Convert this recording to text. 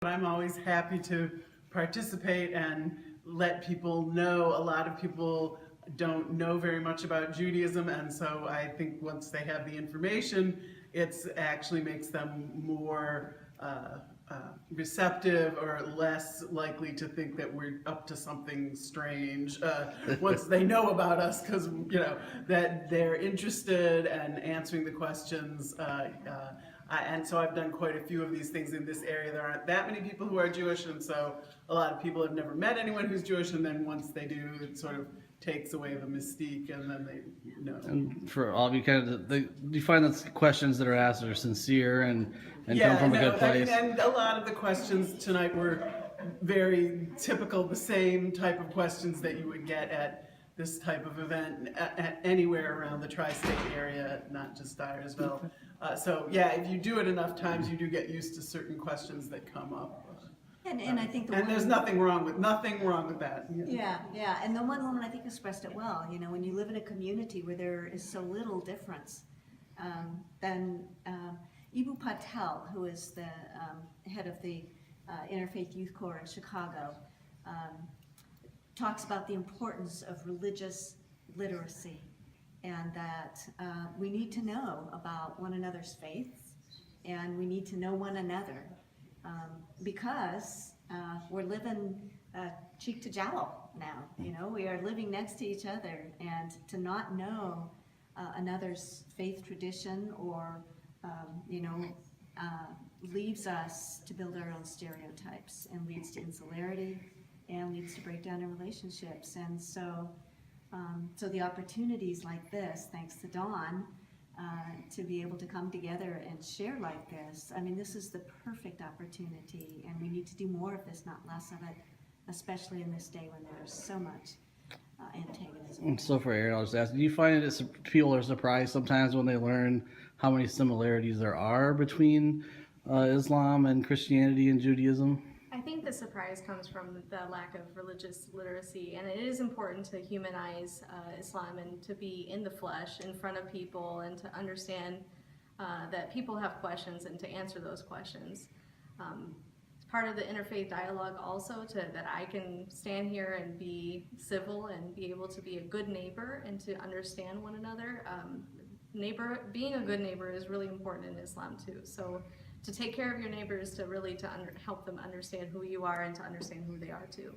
I'm always happy to participate and let people know. A lot of people don't know very much about Judaism, and so I think once they have the information, it's actually makes them more receptive or less likely to think that we're up to something strange once they know about us, because that they're interested and answering the questions. And so I've done quite a few of these things in this area. There aren't that many people who are Jewish, and so a lot of people have never met anyone who's Jewish, and then once they do, it sort of takes away the mystique, and then they know. And for all of you, do you find that the questions that are asked are sincere and come from a good place? And a lot of the questions tonight were very typical, the same type of questions that you would get at this type of event anywhere around the tri-state area, not just Dyersville. So yeah, if you do it enough times, you do get used to certain questions that come up. And I think there's nothing wrong with that. Yeah. And the one woman I think expressed it well. When you live in a community where there is so little difference, then Ibu Patel, who is the head of the Interfaith Youth Corps in Chicago, talks about the importance of religious literacy, and that we need to know about one another's faiths, and we need to know one another, because we're living cheek to jowl now. We are living next to each other, and to not know another's faith tradition or leaves us to build our own stereotypes, and leads to insularity, and leads to breakdown in relationships. And so the opportunities like this, thanks to Dawn, to be able to come together and share like this, this is the perfect opportunity, and we need to do more of this, not less of it, especially in this day when there's so much antagonism. So for Aaron, I'll just ask, do you find that people are surprised sometimes when they learn how many similarities there are between Islam and Christianity and Judaism? I think the surprise comes from the lack of religious literacy, and it is important to humanize Islam and to be in the flesh in front of people, and to understand that people have questions and to answer those questions. It's part of the interfaith dialogue also that I can stand here and be civil and be able to be a good neighbor and to understand one another. Being a good neighbor is really important in Islam too. So to take care of your neighbors, to really help them understand who you are and to understand who they are too.